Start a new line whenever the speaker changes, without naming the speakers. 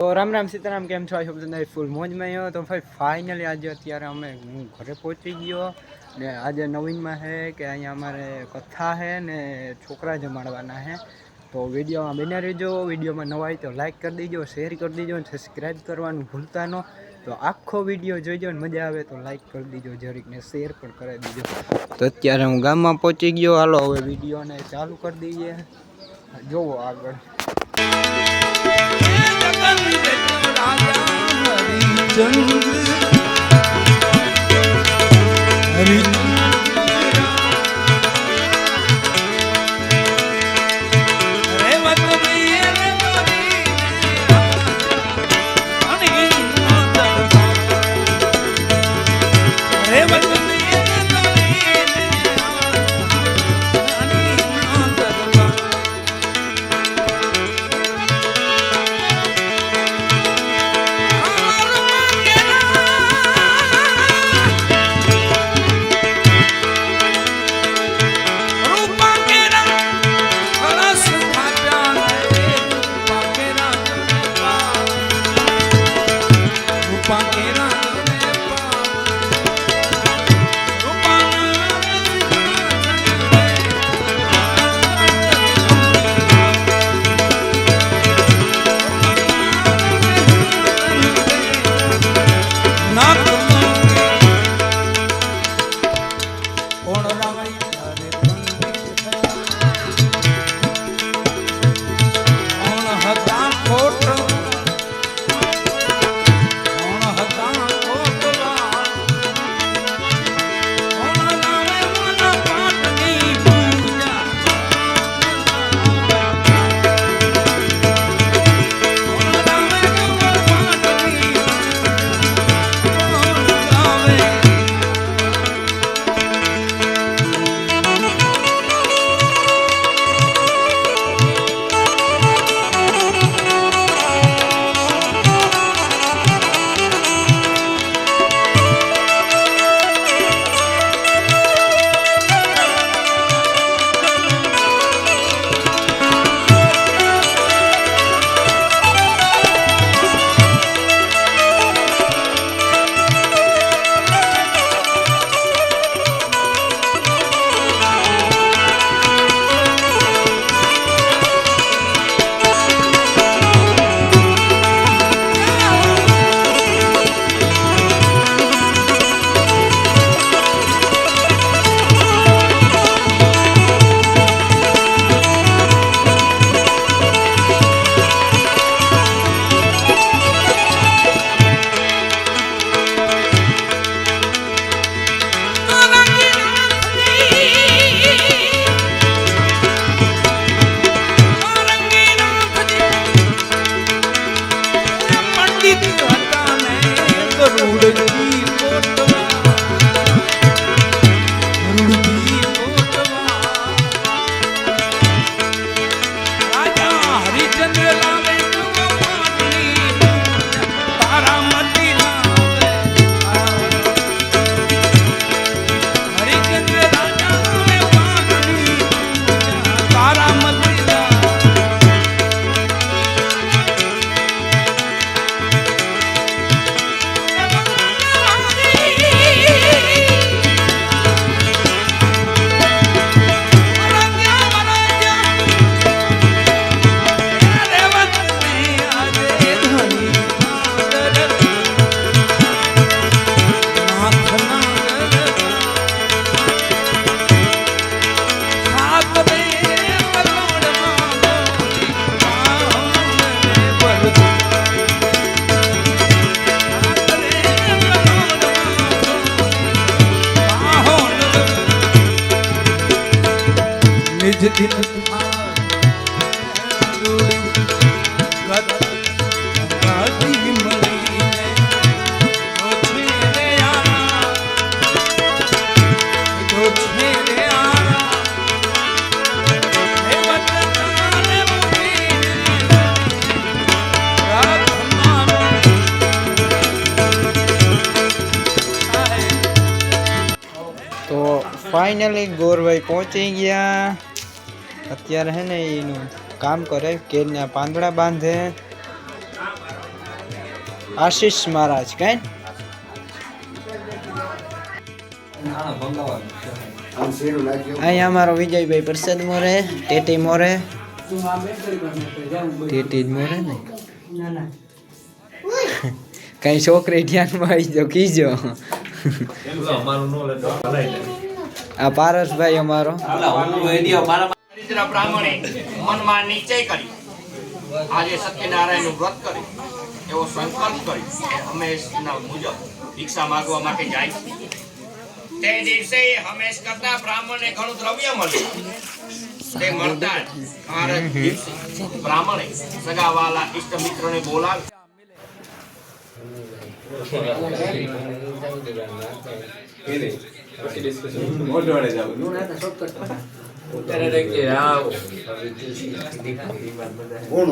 તો રામ રામ સીતારામ, કેમ છો? બધા ફૂલ મોજમાં આવ્યો. તો ભાઈ ફાઇનલી આજે અત્યારે હું ઘરે પહોંચી ગયો ને આજે નવીનમાં છે કે અહીંયા અમારે કથા છે ને છોકરા જમાડવાના છે. તો વિડીયોમાં બન્યા રહેજો. વિડીયોમાં નવા હોય તો લાઇક કરી દેજો, શેર કરી દેજો અને સબસ્ક્રાઈબ કરવાનું ભૂલતા ન. તો આખો વિડીયો જોઈજો ને મજા આવે તો લાઇક કરી દેજો જરીક ને શેર પણ કરી દેજો. તો અત્યારે હું ગામમાં પહોંચી ગયો. હાલો હવે વિડીયોને ચાલુ કરી દઈએ. જોવો આગળ. ફાઇનલી ગોરભાઈ પહોંચી ગયા. અત્યારે હે ને એનું કામ કરે, કેળના પાંદડા બાંધે આશીષ મહારાજ કઈ અહીંયા અમારો વિજયભાઈ પ્રસાદ મોરે ટેટી મોરે ટેટી મોરે ને કઈ છોકરી ધ્યાનમાં આવી જો કીજો આ પારસભાઈ અમારો
બ્રાહ્મણે મનમાં નિશ્ચય કરી આજે સત્યનારાયણનું વ્રત કરી એવો સંકલ્પ કરી હંમેશના મુજબ ભિક્ષા માંગવા માટે જાય તે દિવસે હંમેશ કરતા બ્રાહ્મણને ઘણું દ્રવ્ય મળ્યું તે મળતા જ દિવસે બ્રાહ્મણે સગાવાલા ઇષ્ટ મિત્રોને બોલાવી
કોણ